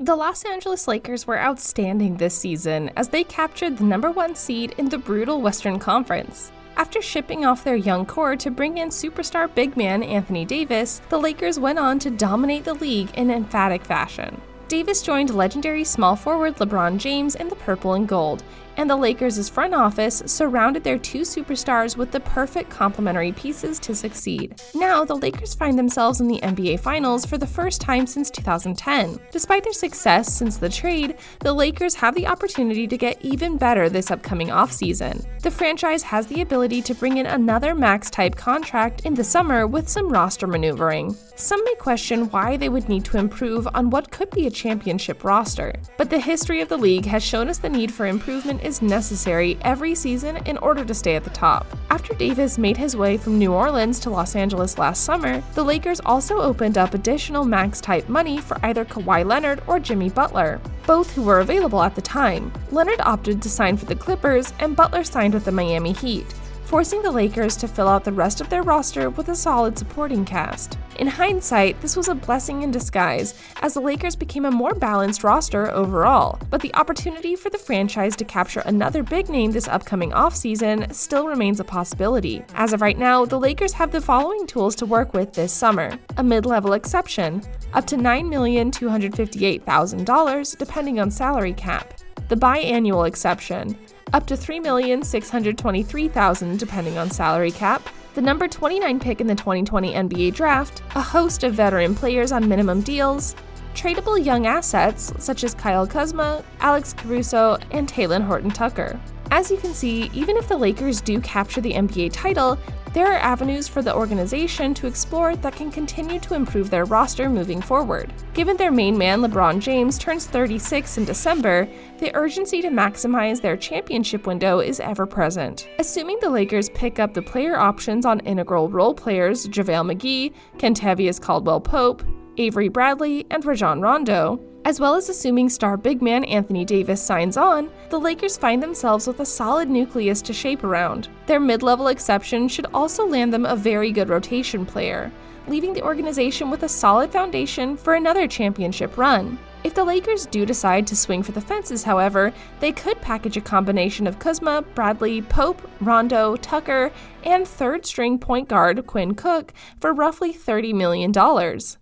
The Los Angeles Lakers were outstanding this season as they captured the #1 seed in the brutal Western Conference. After shipping off their young core to bring in superstar big man Anthony Davis, the Lakers went on to dominate the league in emphatic fashion. Davis joined legendary small forward LeBron James in the purple and gold, and the Lakers' front office surrounded their two superstars with the perfect complementary pieces to succeed. Now, the Lakers find themselves in the NBA Finals for the first time since 2010. Despite their success since the trade, the Lakers have the opportunity to get even better this upcoming offseason. The franchise has the ability to bring in another max-type contract in the summer with some roster maneuvering. Some may question why they would need to improve on what could be a championship roster, but the history of the league has shown us the need for improvement is necessary every season in order to stay at the top. After Davis made his way from New Orleans to Los Angeles last summer, the Lakers also opened up additional max-type money for either Kawhi Leonard or Jimmy Butler, both who were available at the time. Leonard opted to sign for the Clippers, and Butler signed with the Miami Heat, forcing the Lakers to fill out the rest of their roster with a solid supporting cast. In hindsight, this was a blessing in disguise, as the Lakers became a more balanced roster overall, but the opportunity for the franchise to capture another big name this upcoming offseason still remains a possibility. As of right now, the Lakers have the following tools to work with this summer: a mid-level exception, up to $9,258,000 depending on salary cap; the biannual exception, up to $3,623,000 depending on salary cap; the number 29 pick in the 2020 NBA Draft, a host of veteran players on minimum deals, tradable young assets such as Kyle Kuzma, Alex Caruso, and Talen Horton-Tucker. As you can see, even if the Lakers do capture the NBA title, there are avenues for the organization to explore that can continue to improve their roster moving forward. Given their main man LeBron James turns 36 in December, the urgency to maximize their championship window is ever present. Assuming the Lakers pick up the player options on integral role players JaVale McGee, Kentavious Caldwell-Pope, Avery Bradley, and Rajon Rondo, as well as assuming star big man Anthony Davis signs on, the Lakers find themselves with a solid nucleus to shape around. Their mid-level exception should also land them a very good rotation player, leaving the organization with a solid foundation for another championship run. If the Lakers do decide to swing for the fences, however, they could package a combination of Kuzma, Bradley, Pope, Rondo, Tucker, and third-string point guard Quinn Cook for roughly $30 million.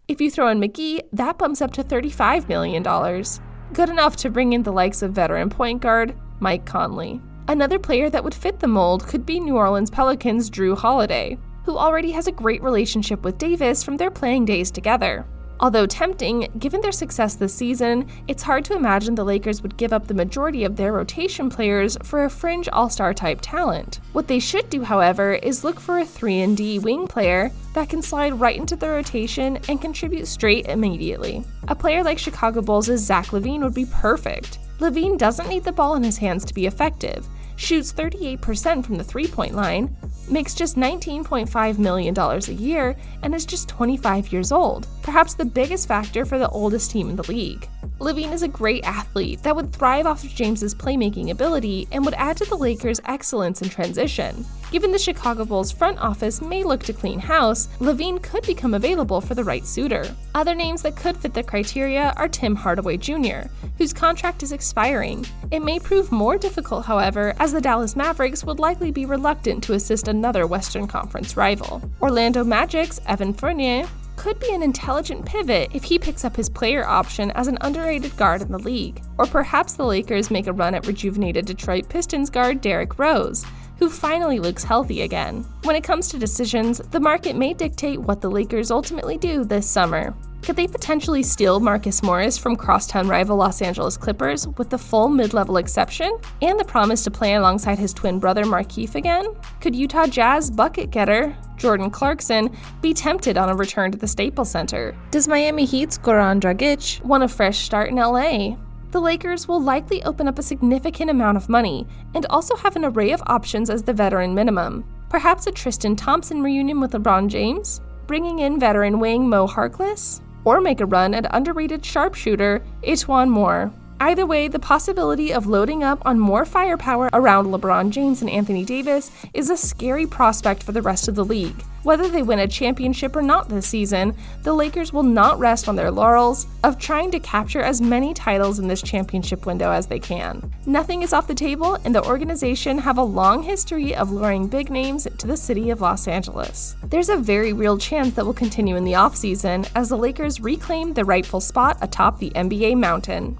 If you throw in McGee, that bumps up to $35 million. Good enough to bring in the likes of veteran point guard Mike Conley. Another player that would fit the mold could be New Orleans Pelicans' Jrue Holiday, who already has a great relationship with Davis from their playing days together. Although tempting, given their success this season, it's hard to imagine the Lakers would give up the majority of their rotation players for a fringe all-star type talent. What they should do, however, is look for a 3-and-D wing player that can slide right into the rotation and contribute straight immediately. A player like Chicago Bulls' Zach LaVine would be perfect. LaVine doesn't need the ball in his hands to be effective, shoots 38% from the three-point line, makes just $19.5 million a year, and is just 25 years old, perhaps the biggest factor for the oldest team in the league. LaVine is a great athlete that would thrive off of James's playmaking ability and would add to the Lakers' excellence in transition. Given the Chicago Bulls front office may look to clean house, LaVine could become available for the right suitor. Other names that could fit the criteria are Tim Hardaway Jr., whose contract is expiring. It may prove more difficult, however, as the Dallas Mavericks would likely be reluctant to assist another Western Conference rival. Orlando Magic's Evan Fournier could be an intelligent pivot if he picks up his player option as an underrated guard in the league. Or perhaps the Lakers make a run at rejuvenated Detroit Pistons guard Derrick Rose, who finally looks healthy again. When it comes to decisions, the market may dictate what the Lakers ultimately do this summer. Could they potentially steal Marcus Morris from crosstown rival Los Angeles Clippers with the full mid-level exception and the promise to play alongside his twin brother Markieff again? Could Utah Jazz bucket getter Jordan Clarkson be tempted on a return to the Staples Center? Does Miami Heat's Goran Dragic want a fresh start in LA? The Lakers will likely open up a significant amount of money and also have an array of options as the veteran minimum. Perhaps a Tristan Thompson reunion with LeBron James? Bringing in veteran wing Mo Harkless? Or make a run at underrated sharpshooter E'Twaun Moore. Either way, the possibility of loading up on more firepower around LeBron James and Anthony Davis is a scary prospect for the rest of the league. Whether they win a championship or not this season, the Lakers will not rest on their laurels of trying to capture as many titles in this championship window as they can. Nothing is off the table, and the organization have a long history of luring big names to the city of Los Angeles. There's a very real chance that will continue in the offseason as the Lakers reclaim the rightful spot atop the NBA mountain.